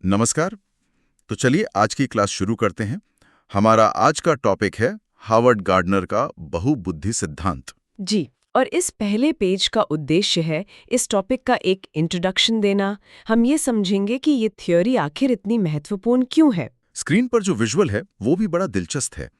नमस्कार। तो चलिए आज की क्लास शुरू करते हैं। हमारा आज का टॉपिक है हावर्ड गार्डनर का बहुबुद्धि सिद्धांत। जी। और इस पहले पेज का उद्देश्य है इस टॉपिक का एक इंट्रोडक्शन देना। हम ये समझेंगे कि ये थ्योरी आखिर इतनी महत्वपूर्ण क्यों है। स्क्रीन पर जो विजुअल है वो भी बड़ा दिलचस्प है।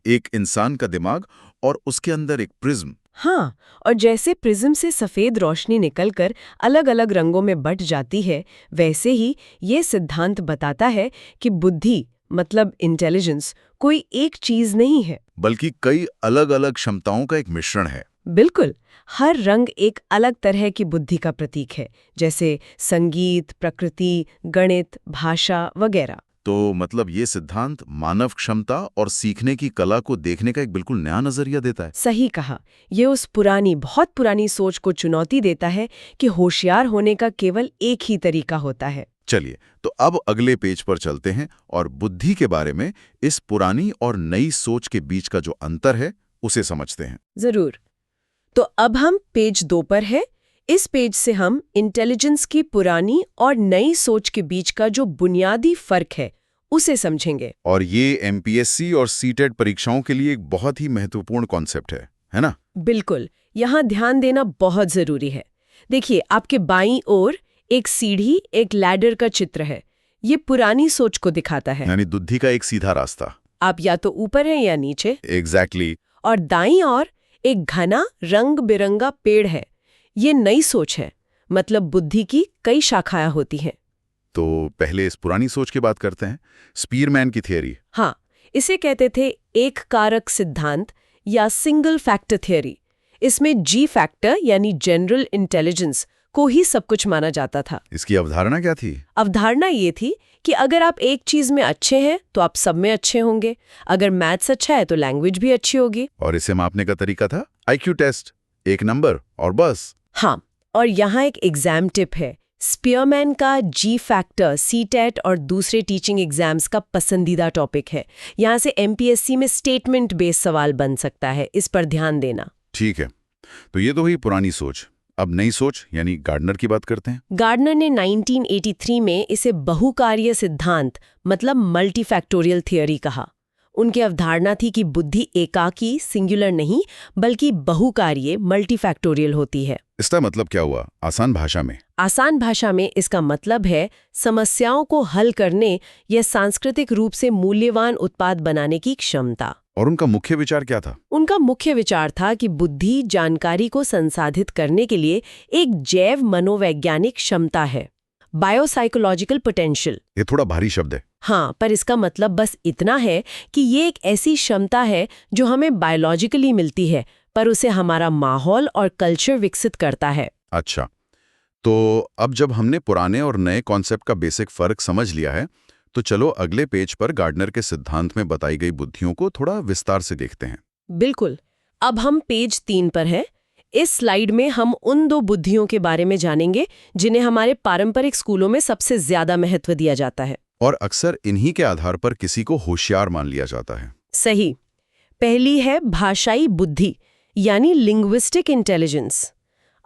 एक इंसान का दिमाग और उसके अंदर एक प्रिज्म। हाँ, और जैसे प्रिज्म से सफेद रोशनी निकलकर अलग अलग रंगों में बट जाती है, वैसे ही ये सिद्धांत बताता है कि बुद्धि मतलब इंटेलिजेंस कोई एक चीज नहीं है, बल्कि कई अलग अलग क्षमताओं का एक मिश्रण है। बिल्कुल। हर रंग एक अलग तरह की बुद्धि का प्रतीक है, जैसे संगीत, प्रकृति, गणित, भाषा वगैरह। तो मतलब ये सिद्धांत मानव क्षमता और सीखने की कला को देखने का एक बिल्कुल नया नजरिया देता है। सही कहा। ये उस पुरानी, बहुत पुरानी सोच को चुनौती देता है कि होशियार होने का केवल एक ही तरीका होता है। चलिए तो अब अगले पेज पर चलते हैं और बुद्धि के बारे में इस पुरानी और नई सोच के बीच का जो अंतर है उसे समझते हैं। जरूर। तो अब हम पेज 2 पर है। इस पेज से हम इंटेलिजेंस की पुरानी और नई सोच के बीच का जो बुनियादी फर्क है उसे समझेंगे। और ये एमपीएससी और सीटेट परीक्षाओं के लिए एक बहुत ही महत्वपूर्ण कॉन्सेप्ट है ना? बिल्कुल, यहाँ ध्यान देना बहुत जरूरी है। देखिए, आपके बाईं ओर एक सीढ़ी, एक लैडर का चित्र है। ये पुरानी सोच को दिखाता है। यानी बुद्धि का एक सीधा रास्ता। आप या तो ऊपर हैं या नीचे। एग्जैक्टली। और दाईं ओर एक घना रंग बिरंगा पेड़ है। ये नई सोच है, मतलब बुद्धि की कई शाखाएं होती हैं। तो पहले इस पुरानी सोच की बात करते हैं, स्पीरमैन की थियरी। हाँ, इसे कहते थे एक कारक सिद्धांत या सिंगल फैक्टर थियरी। इसमें जी फैक्टर यानी जनरल इंटेलिजेंस को ही सब कुछ माना जाता था। इसकी अवधारणा क्या थी? अवधारणा ये थी कि अगर आप एक चीज में अच्छे हैं तो आप सब में अच्छे होंगे। अगर मैथ्स अच्छा है तो लैंग्वेज भी अच्छी होगी। और इसे मापने का तरीका था आईक्यू टेस्ट, एक नंबर और बस। हाँ, और यहाँ एक एग्जाम टिप है। स्पीयरमैन का जी फैक्टर सीटेट और दूसरे टीचिंग एग्जाम्स का पसंदीदा टॉपिक है। यहाँ से एमपीएससी में स्टेटमेंट बेस्ड सवाल बन सकता है, इस पर ध्यान देना। ठीक है, तो ये तो हुई पुरानी सोच। अब नई सोच यानी गार्डनर की बात करते हैं। गार्डनर ने 1983 में इसे बहुकार्य सिद्धांत मतलब मल्टीफैक्टोरियल थियरी कहा। उनकी अवधारणा थी कि बुद्धि एकाकी सिंगुलर नहीं बल्कि बहुकार्य मल्टीफैक्टोरियल होती है। इसका मतलब क्या हुआ आसान भाषा में? आसान भाषा में इसका मतलब है समस्याओं को हल करने या सांस्कृतिक रूप से मूल्यवान उत्पाद बनाने की क्षमता। और उनका मुख्य विचार क्या था? उनका मुख्य विचार था कि बुद्धि जानकारी को संसाधित करने के लिए एक जैव मनोवैज्ञानिक क्षमता है, बायोसाइकोलॉजिकल पोटेंशियल। ये थोड़ा भारी शब्द है। हाँ, पर इसका मतलब बस इतना है कि ये एक ऐसी क्षमता है जो हमें बायोलॉजिकली मिलती है, पर उसे हमारा माहौल और कल्चर विकसित करता है। अच्छा, तो अब जब हमने पुराने और नए कॉन्सेप्ट का बेसिक फर्क समझ लिया है, तो चलो अगले पेज पर गार्डनर के सिद्धांत में बताई गई बुद्धियों को थोड़ा विस्तार से देखते हैं। बिल्कुल। अब हम पेज 3 पर हैं। इस स्लाइड में हम उन दो बुद्धियों के बारे में जानेंगे जिन्हें हमारे पारंपरिक स्कूलों में सबसे ज्यादा महत्व दिया जाता है। और अक्सर इन्हीं के आधार पर किसी को होशियार मान लिया जाता है। सही। पहली है भाषाई बुद्धि यानी लिंग्विस्टिक इंटेलिजेंस।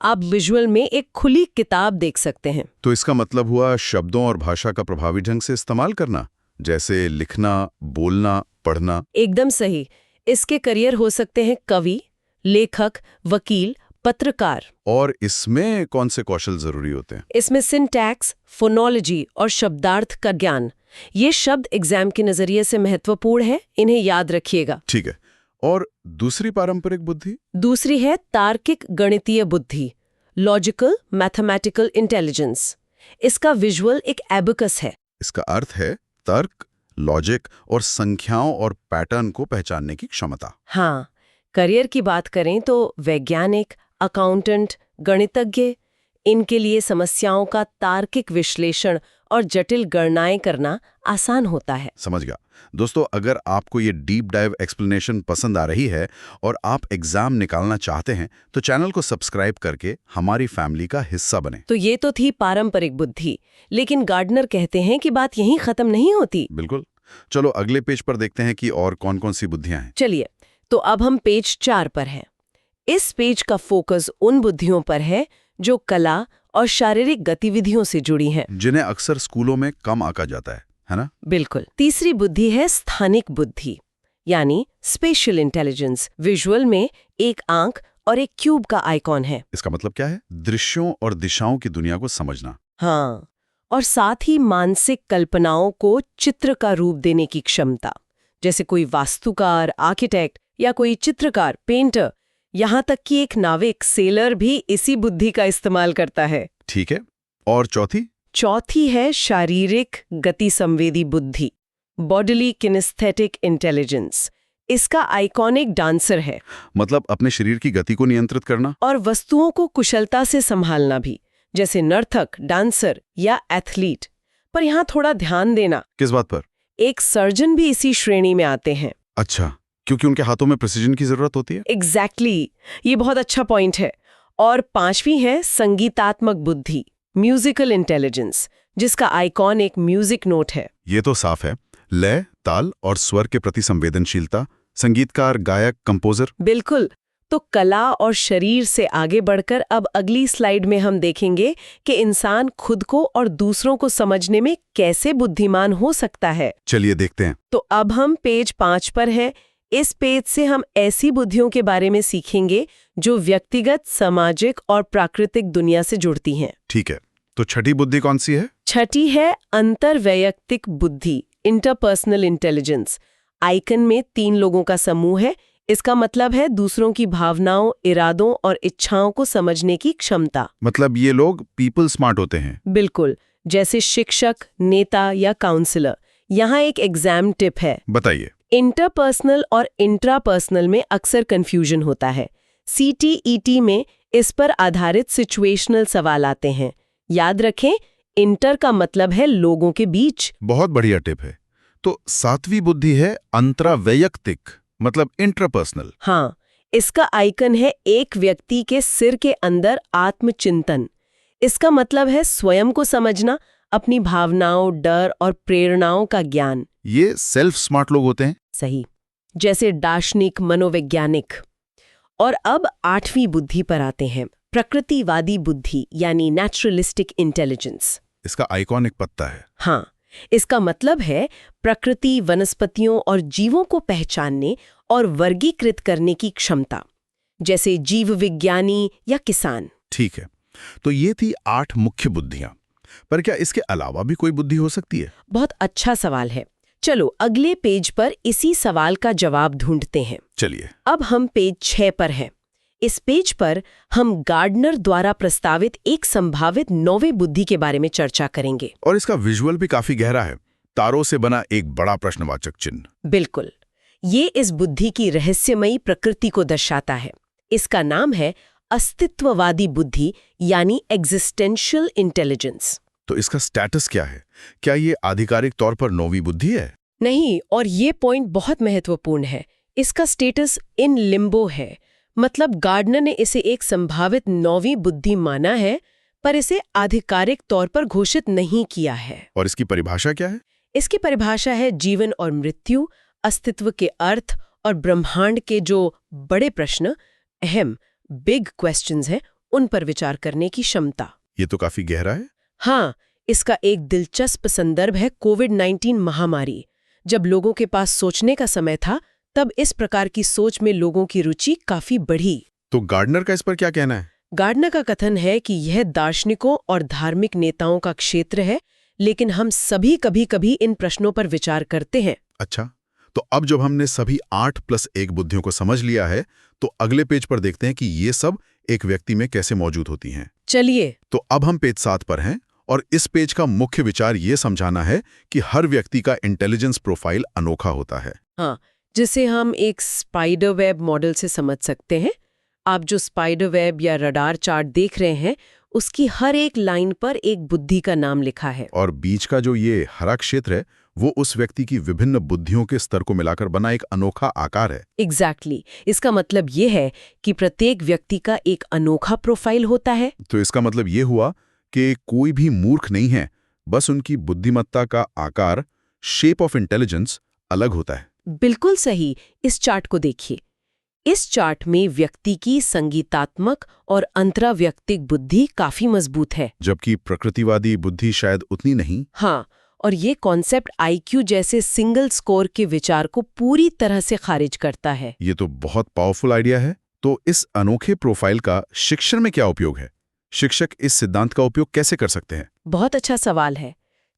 आप विजुअल में एक खुली किताब देख सकते हैं। तो इसका मतलब हुआ शब्दों और भाषा का प्रभावी ढंग से इस्तेमाल करना, जैसे लिखना, बोलना, पढ़ना। एकदम सही। इसके करियर हो सकते हैं कवि, लेखक, वकील, पत्रकार। और इसमें कौन से कौशल जरूरी होते हैं? इसमें सिंटैक्स, फोनोलॉजी और शब्दार्थ का ज्ञान। ये शब्द एग्जाम के नजरिए से महत्वपूर्ण है, इन्हें याद रखिएगा। ठीक है। और दूसरी पारंपरिक बुद्धि? दूसरी है तार्किक गणितीय बुद्धि, लॉजिकल मैथमेटिकल इंटेलिजेंस। इसका विजुअल एक एबकस है। इसका अर्थ है तर्क, लॉजिक और संख्याओं और पैटर्न को पहचानने की क्षमता। हाँ, करियर की बात करें तो वैज्ञानिक, अकाउंटेंट, गणितज्ञ, इनके लिए समस्याओं का तार्किक विश्लेषण और जटिल गणनाएं करना आसान होता है। समझ गया। दोस्तों, अगर आपको ये डीप डाइव एक्सप्लेनेशन पसंद आ रही है और आप एग्जाम निकालना चाहते हैं तो चैनल को सब्सक्राइब करके हमारी फैमिली का हिस्सा बने। तो ये तो थी पारंपरिक बुद्धि, लेकिन गार्डनर कहते हैं कि बात यहीं खत्म नहीं होती। बिल्कुल। चलो अगले पेज पर देखते हैं कि और कौन कौन सी बुद्धियां हैं। चलिए, तो अब हम पेज 4 पर हैं। इस पेज का फोकस उन बुद्धियों पर है जो कला और शारीरिक गतिविधियों से जुड़ी हैं। जिन्हें अक्सर स्कूलों में कम आंका जाता है ना? बिल्कुल। तीसरी बुद्धि है स्थानिक बुद्धि, यानी स्पेशियल इंटेलिजेंस। विजुअल में एक आंख और एक क्यूब का आइकॉन है। इसका मतलब क्या है? दृश्यों और दिशाओं की दुनिया को समझना। हाँ, और साथ ही मानसिक कल्पनाओं को चित्र का रूप देने की क्षमता, जैसे कोई वास्तुकार, आर्किटेक्ट या कोई चित्रकार, पेंटर, यहाँ तक कि एक नाविक, सेलर भी इसी बुद्धि का इस्तेमाल करता है। ठीक है। और चौथी है शारीरिक गति संवेदी बुद्धि, बॉडीली किनेस्थेटिक इंटेलिजेंस। इसका आइकॉनिक डांसर है, मतलब अपने शरीर की गति को नियंत्रित करना और वस्तुओं को कुशलता से संभालना भी, जैसे नर्तक, डांसर या एथलीट। पर यहाँ थोड़ा ध्यान देना। किस बात पर? एक सर्जन भी इसी श्रेणी में आते हैं। अच्छा, क्योंकि उनके हाथों में प्रिसीजन की जरूरत होती है। एग्जैक्टली, ये बहुत अच्छा पॉइंट है। और पांचवी है संगीतात्मक बुद्धि, म्यूजिकल इंटेलिजेंस, जिसका आइकॉन एक म्यूजिक नोट है। ये तो साफ है, लय, ताल और स्वर के प्रति संवेदनशीलता। संगीतकार, गायक, कंपोजर। बिल्कुल। तो कला और शरीर से आगे बढ़कर अब अगली स्लाइड में हम देखेंगे कि इंसान खुद को और दूसरों को समझने में कैसे बुद्धिमान हो सकता है। चलिए देखते हैं। तो अब हम पेज 5 पर हैं। इस पेज से हम ऐसी बुद्धियों के बारे में सीखेंगे जो व्यक्तिगत, सामाजिक और प्राकृतिक दुनिया से जुड़ती हैं। ठीक है, तो छठी बुद्धि कौन सी है? छठी है अंतर्वैयक्तिक बुद्धि, इंटरपर्सनल इंटेलिजेंस। आइकन में 3 लोगों का समूह है। इसका मतलब है दूसरों की भावनाओं, इरादों और इच्छाओं को समझने की क्षमता। मतलब ये लोग पीपल स्मार्ट होते हैं। बिल्कुल, जैसे शिक्षक, नेता या काउंसलर। यहाँ एक एग्जाम टिप है। बताइए। इंटरपर्सनल और इंट्रापर्सनल में अक्सर कंफ्यूजन होता है। CTET में इस पर आधारित सिचुएशनल सवाल आते हैं। याद रखें, इंटर का मतलब है लोगों के बीच। बहुत बढ़िया टिप है। तो 7वीं बुद्धि है अंतरावैयक्तिक, मतलब इंट्रापर्सनल। हाँ, इसका आइकन है एक व्यक्ति के सिर के अंदर आत्मचिंतन। इसका मतलब है स्वयं को समझना, अपनी भावनाओं, डर और प्रेरणाओं का ज्ञान। ये सेल्फ स्मार्ट लोग होते हैं। सही, जैसे दार्शनिक, मनोवैज्ञानिक। और अब 8वीं बुद्धि पर आते हैं, प्रकृतिवादी बुद्धि, यानी नेचुरलिस्टिक इंटेलिजेंस। इसका आइकॉन एक पत्ता है। हाँ, इसका मतलब है प्रकृति, वनस्पतियों और जीवों को पहचानने और वर्गीकृत करने की क्षमता, जैसे जीव विज्ञानी या किसान। ठीक है, तो ये थी 8 मुख्य बुद्धियां। पर क्या इसके अलावा भी कोई बुद्धि हो सकती है? बहुत अच्छा सवाल है। चलो अगले पेज पर इसी सवाल का जवाब ढूंढते हैं। चलिए। अब हम पेज 6 पर हैं। इस पेज पर हम गार्डनर द्वारा प्रस्तावित एक संभावित 9वीं बुद्धि के बारे में चर्चा करेंगे। और इसका विजुअल भी काफी गहरा है, तारों से बना एक बड़ा प्रश्नवाचक चिन्ह। बिल्कुल, ये इस बुद्धि की रहस्यमयी प्रकृति को दर्शाता है। इसका नाम है अस्तित्ववादी बुद्धि, यानी एग्जिस्टेंशियल इंटेलिजेंस। तो इसका स्टेटस क्या है? क्या ये आधिकारिक तौर पर 9वीं बुद्धि है? नहीं, और ये पॉइंट बहुत महत्वपूर्ण है। इसका स्टेटस इन लिम्बो है। मतलब गार्डनर ने इसे एक संभावित 9वीं बुद्धि माना है, पर इसे आधिकारिक तौर पर घोषित नहीं किया है। और इसकी परिभाषा क्या है? इसकी परिभाषा है जीवन और मृत्यु, अस्तित्व के अर्थ और ब्रह्मांड के जो बड़े प्रश्न, अहम बिग क्वेश्चंस हैं, उन पर विचार करने की क्षमता। ये तो काफी गहरा है। हाँ, इसका एक दिलचस्प संदर्भ है कोविड-19 महामारी। जब लोगों के पास सोचने का समय था, तब इस प्रकार की सोच में लोगों की रुचि काफी बढ़ी। तो गार्डनर का इस पर क्या कहना है? गार्डनर का कथन है कि यह दार्शनिकों और धार्मिक नेताओं का क्षेत्र है, लेकिन हम सभी कभी-कभी इन प्रश्नों पर विचार करते हैं। अच्छा, तो अब जब हमने सभी 8+1 बुद्धियों को समझ लिया है, तो अगले पेज पर देखते हैं कि ये सब एक व्यक्ति में कैसे मौजूद होती हैं। चलिए। तो अब हम पेज 7 पर हैं और इस पेज का मुख्य विचार ये समझाना है कि हर व्यक्ति का इंटेलिजेंस प्रोफाइल अनोखा होता है। हाँ, जिसे हम एक स्पाइडर वेब मॉडल से समझ सकते हैं। आप जो स्पाइडर वेब या रडार चार्ट देख रहे हैं, उसकी हर एक लाइन पर एक बुद्धि का नाम लिखा है। और बीच का जो ये हरा क्षेत्र है, वो उस व्यक्ति की विभिन्न बुद्धियों के स्तर को मिलाकर बना एक अनोखा आकार है। एग्जैक्टली। इसका मतलब ये है कि प्रत्येक व्यक्ति का एक अनोखा प्रोफाइल होता है। तो इसका मतलब ये हुआ कि कोई भी मूर्ख नहीं है, बस उनकी बुद्धिमत्ता का आकार, शेप ऑफ इंटेलिजेंस अलग होता है। बिल्कुल सही। इस चार्ट को देखिए। इस चार्ट में व्यक्ति की संगीतात्मक और अंतराव्यक्तिक बुद्धि काफी मजबूत है, जबकि प्रकृतिवादी बुद्धि शायद उतनी नहीं। हाँ, और ये कॉन्सेप्ट IQ जैसे सिंगल स्कोर के विचार को पूरी तरह से खारिज करता है। ये तो बहुत पावरफुल आइडिया है। तो इस अनोखे प्रोफाइल का शिक्षण में क्या उपयोग है? शिक्षक इस सिद्धांत का उपयोग कैसे कर सकते हैं? बहुत अच्छा सवाल है।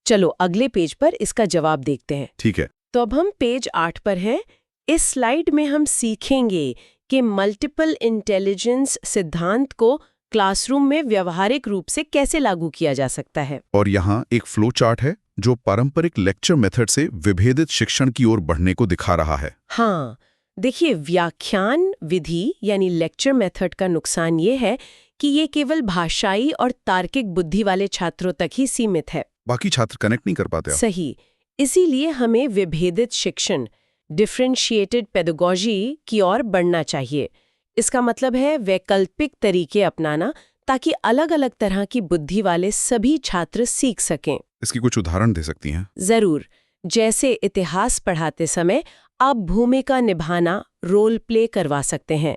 चलो अगले पेज पर इसका जवाब देखते हैं। ठीक है। तो अब हम पेज 8 पर हैं। इस स्लाइड में हम सीखेंगे कि मल्टीपल इंटेलिजेंस सिद्धांत को क्लासरूम में व्यावहारिक रूप से कैसे लागू किया जा सकता है। और यहाँ एक फ्लो चार्ट है जो पारंपरिक लेक्चर मेथड से विभेदित शिक्षण की ओर बढ़ने को दिखा रहा है। हाँ, देखिए, व्याख्यान विधि यानी लेक्चर मेथड का नुकसान ये है कि ये केवल भाषाई और तार्किक बुद्धि वाले छात्रों तक ही सीमित है। बाकी छात्र कनेक्ट नहीं कर पाते। सही। इसीलिए हमें विभेदित शिक्षण, डिफरेंशिएटेड पेडागोजी की ओर बढ़ना चाहिए। इसका मतलब है वैकल्पिक तरीके अपनाना, ताकि अलग अलग तरह की बुद्धि वाले सभी छात्र सीख सकें। इसकी कुछ उदाहरण दे सकती हैं? जरूर। जैसे इतिहास पढ़ाते समय आप भूमिका निभाना, रोल प्ले करवा सकते हैं।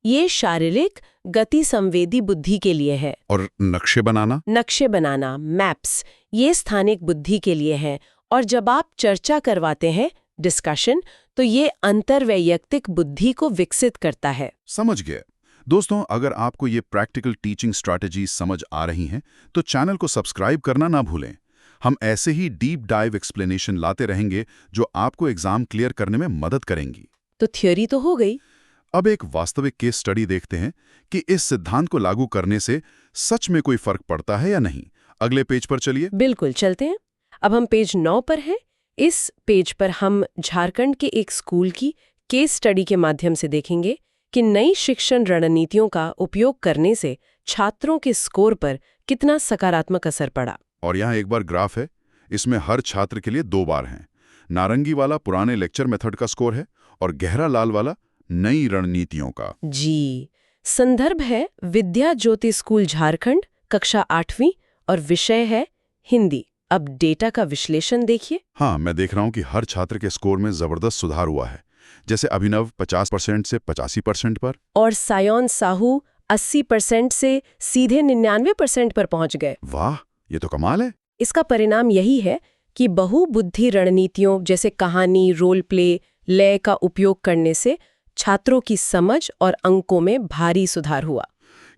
ये शारीरिक गति संवेदी बुद्धि के लिए है। और नक्शे बनाना, मैप्स, ये स्थानिक बुद्धि के लिए है। और जब आप चर्चा करवाते हैं, डिस्कशन, तो ये अंतर्वैयक्तिक बुद्धि को विकसित करता है। समझ गए। दोस्तों, अगर आपको ये प्रैक्टिकल टीचिंग स्ट्रैटेजी समझ आ रही हैं, तो चैनल को सब्सक्राइब करना ना भूलें। हम ऐसे ही डीप डाइव एक्सप्लेनेशन लाते रहेंगे जो आपको एग्जाम क्लियर करने में मदद करेंगी। तो थ्योरी तो हो गई। अब एक वास्तविक केस स्टडी देखते हैं कि इस सिद्धांत को लागू करने से सच में कोई फर्क पड़ता है या नहीं। अगले पेज पर चलिए। बिल्कुल, चलते हैं। अब हम पेज 9 पर हैं। इस पेज पर हम झारखंड के एक स्कूल की केस स्टडी के माध्यम से देखेंगे कि नई शिक्षण रणनीतियों का उपयोग करने से छात्रों के स्कोर पर कितना सकारात्मक असर पड़ा। और यहाँ एक बार ग्राफ है। इसमें हर छात्र के लिए 2 बार हैं। नारंगी वाला पुराने लेक्चर मेथड का स्कोर है और गहरा लाल वाला नई रणनीतियों का। जी। संदर्भ है विद्या ज्योति स्कूल झारखंड, कक्षा 8वीं, और विषय है हिंदी। अब डेटा का विश्लेषण देखिए। हाँ, मैं देख रहा हूँ कि हर छात्र के स्कोर में जबरदस्त सुधार हुआ है। जैसे अभिनव 50% से 85% पर, और सायोन साहू 80% से सीधे 99% पर पहुंच गए। वाह, ये तो कमाल है। इसका परिणाम यही है कि बहुबुद्धि रणनीतियों जैसे कहानी, रोल प्ले, लय का उपयोग करने से छात्रों की समझ और अंकों में भारी सुधार हुआ।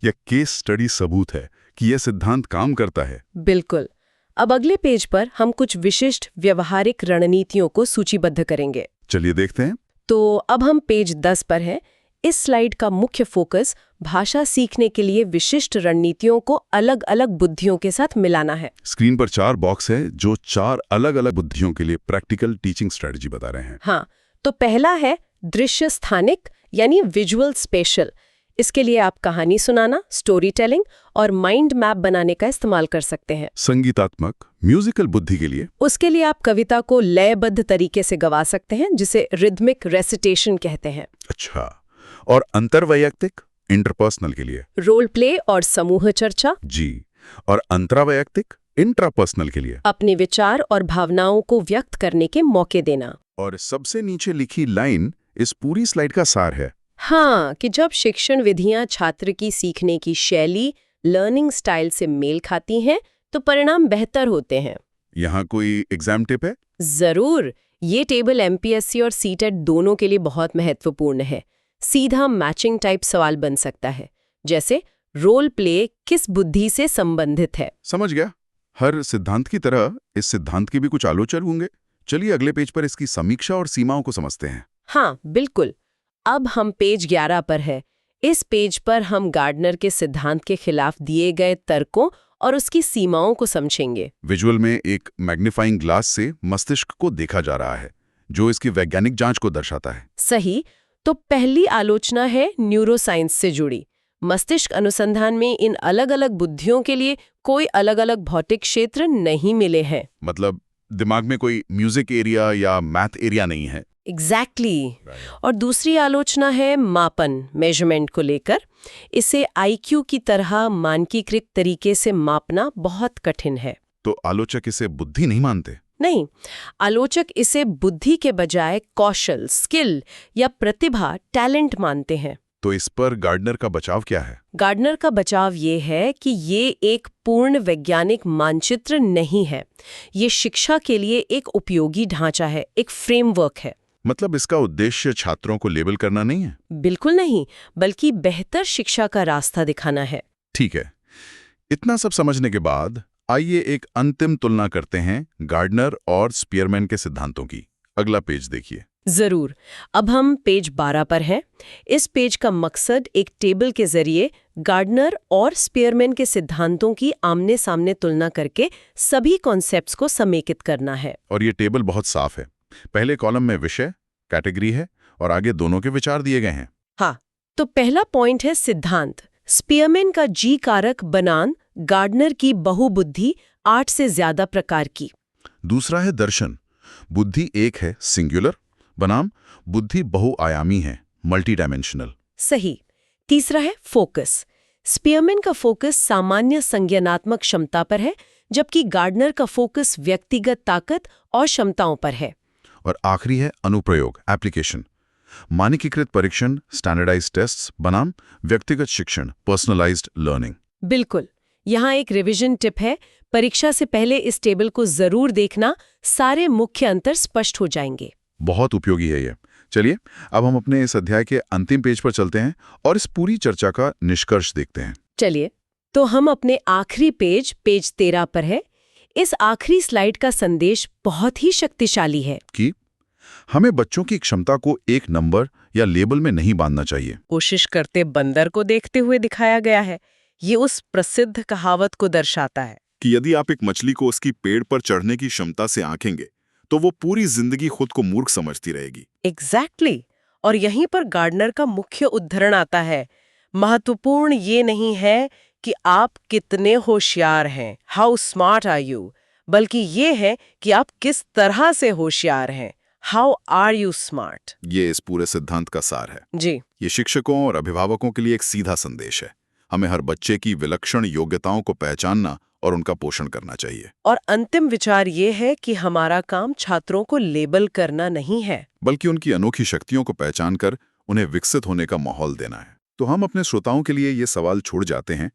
यह केस स्टडी सबूत है कि यह सिद्धांत काम करता है। बिल्कुल। अब अगले पेज पर हम कुछ विशिष्ट व्यवहारिक रणनीतियों को सूचीबद्ध करेंगे। चलिए देखते हैं। तो अब हम पेज 10 पर हैं। इस स्लाइड का मुख्य फोकस भाषा सीखने के लिए विशिष्ट रणनीतियों को अलग अलग बुद्धियों के साथ मिलाना है। स्क्रीन पर 4 बॉक्स है जो 4 अलग अलग बुद्धियों के लिए प्रैक्टिकल टीचिंग स्ट्रेटजी बता रहे हैं। हाँ, तो पहला है दृश्य स्थानिक यानी विजुअल स्पेशल। इसके लिए आप कहानी सुनाना, स्टोरी टेलिंग और माइंड मैप बनाने का इस्तेमाल कर सकते हैं। संगीतात्मक म्यूजिकल बुद्धि के लिए, उसके लिए आप कविता को लयबद्ध तरीके से गवा सकते हैं, जिसे रिदमिक रेसिटेशन कहते हैं। अच्छा। और अंतर्वैयक्तिक इंटरपर्सनल के लिए, रोल प्ले और समूह चर्चा। जी। और अंतरावैयक्तिक इंट्रापर्सनल के लिए, अपने विचार और भावनाओं को व्यक्त करने के मौके देना। और सबसे नीचे लिखी लाइन इस पूरी स्लाइड का सार है। हाँ, कि जब शिक्षण विधियां छात्र की सीखने की शैली, लर्निंग स्टाइल से मेल खाती हैं, तो परिणाम बेहतर होते हैं। यहाँ कोई एग्जाम टिप है? जरूर। ये टेबल MPSC और CTET दोनों के लिए बहुत महत्वपूर्ण है। सीधा मैचिंग टाइप सवाल बन सकता है, जैसे रोल प्ले किस बुद्धि से संबंधित है। समझ गया। हर सिद्धांत की तरह इस सिद्धांत के भी कुछ आलोचक होंगे। चलिए अगले पेज पर इसकी समीक्षा और सीमाओं को समझते हैं। हाँ, बिल्कुल। अब हम पेज 11 पर है। इस पेज पर हम गार्डनर के सिद्धांत के खिलाफ दिए गए तर्कों और उसकी सीमाओं को समझेंगे। विजुअल में एक मैग्नीफाइंग ग्लास से मस्तिष्क को देखा जा रहा है, जो इसकी वैज्ञानिक जांच को दर्शाता है। सही। तो पहली आलोचना है न्यूरोसाइंस से जुड़ी। मस्तिष्क अनुसंधान में इन अलग अलग बुद्धियों के लिए कोई अलग अलग भौतिक क्षेत्र नहीं मिले हैं। मतलब दिमाग में कोई म्यूजिक एरिया या मैथ एरिया नहीं है। एग्जैक्टली। और दूसरी आलोचना है मापन, मेजरमेंट को लेकर। इसे IQ की तरह मानकीकृत तरीके से मापना बहुत कठिन है। तो आलोचक इसे बुद्धि नहीं मानते? नहीं, आलोचक इसे बुद्धि के बजाय कौशल, स्किल या प्रतिभा, टैलेंट मानते हैं। तो इस पर गार्डनर का बचाव क्या है? गार्डनर का बचाव ये है कि ये एक पूर्ण वैज्ञानिक मानचित्र नहीं है। ये शिक्षा के लिए एक उपयोगी ढांचा है, एक फ्रेमवर्क है। मतलब इसका उद्देश्य छात्रों को लेबल करना नहीं है? बिल्कुल नहीं, बल्कि बेहतर शिक्षा का रास्ता दिखाना है। ठीक है, इतना सब समझने के बाद आइए एक अंतिम तुलना करते हैं गार्डनर और स्पीयरमैन के सिद्धांतों की। अगला पेज देखिए। जरूर। अब हम पेज 12 पर हैं। इस पेज का मकसद एक टेबल के जरिए गार्डनर और स्पीयरमैन के सिद्धांतों की आमने सामने तुलना करके सभी कॉन्सेप्ट्स को समेकित करना है। और ये टेबल बहुत साफ है। पहले कॉलम में विषय, कैटेगरी है और आगे दोनों के विचार दिए गए हैं। हाँ, तो पहला पॉइंट है सिद्धांत। स्पीयरमैन का जी कारक बनाम गार्डनर की बहुबुद्धि 8 से ज्यादा प्रकार की। दूसरा है दर्शन। बुद्धि एक है, सिंगुलर, बनाम बुद्धि बहुआयामी है, मल्टी डायमेंशनल। सही। तीसरा है फोकस। स्पीयरमैन का फोकस सामान्य संज्ञानात्मक क्षमता पर है, जबकि गार्डनर का फोकस व्यक्तिगत ताकत और क्षमताओं पर है। और आखिरी है अनुप्रयोग, एप्लीकेशन। मानकीकृत परीक्षण, स्टैंडर्डाइज्ड टेस्ट्स बनाम व्यक्तिगत शिक्षण, पर्सनलाइज्ड लर्निंग। बिल्कुल। यहाँ एक रिवीजन टिप है, परीक्षा से पहले इस टेबल को जरूर देखना, सारे मुख्य अंतर स्पष्ट हो जाएंगे। बहुत उपयोगी है ये। चलिए अब हम अपने इस अध्याय के अंतिम पेज पर चलते हैं और इस पूरी चर्चा का निष्कर्ष देखते हैं। चलिए, तो हम अपने आखिरी पेज 13 पर है। इस आखिरी स्लाइड का संदेश बहुत ही शक्तिशाली है कि हमें बच्चों की क्षमता को एक नंबर या लेबल में नहीं बांधना चाहिए। कोशिश करते बंदर को देखते हुए दिखाया गया है। ये उस प्रसिद्ध कहावत को दर्शाता है कि यदि आप एक मछली को उसकी पेड़ पर चढ़ने की क्षमता से आंकेंगे तो वो पूरी जिंदगी खुद को मूर्ख समझती रहेगी। एग्जैक्टली। और यहीं पर गार्डनर का मुख्य उद्धरण आता है। महत्वपूर्ण ये नहीं है कि आप कितने होशियार हैं, हाउ स्मार्ट आर यू, बल्कि ये है कि आप किस तरह से होशियार हैं, हाउ आर यू स्मार्ट। ये इस पूरे सिद्धांत का सार है। जी। ये शिक्षकों और अभिभावकों के लिए एक सीधा संदेश है। हमें हर बच्चे की विलक्षण योग्यताओं को पहचानना और उनका पोषण करना चाहिए। और अंतिम विचार ये है कि हमारा काम छात्रों को लेबल करना नहीं है, बल्कि उनकी अनोखी शक्तियों को पहचान कर उन्हें विकसित होने का माहौल देना है। तो हम अपने श्रोताओं के लिए ये सवाल छोड़ जाते हैं,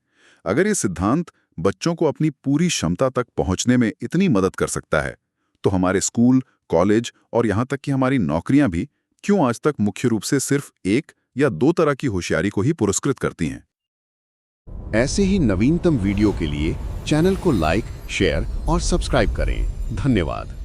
अगर ये सिद्धांत बच्चों को अपनी पूरी क्षमता तक पहुंचने में इतनी मदद कर सकता है, तो हमारे स्कूल, कॉलेज और यहाँ तक कि हमारी नौकरियां भी क्यों आज तक मुख्य रूप से सिर्फ एक या दो तरह की होशियारी को ही पुरस्कृत करती हैं? ऐसे ही नवीनतम वीडियो के लिए चैनल को लाइक, शेयर और सब्सक्राइब करें। धन्यवाद।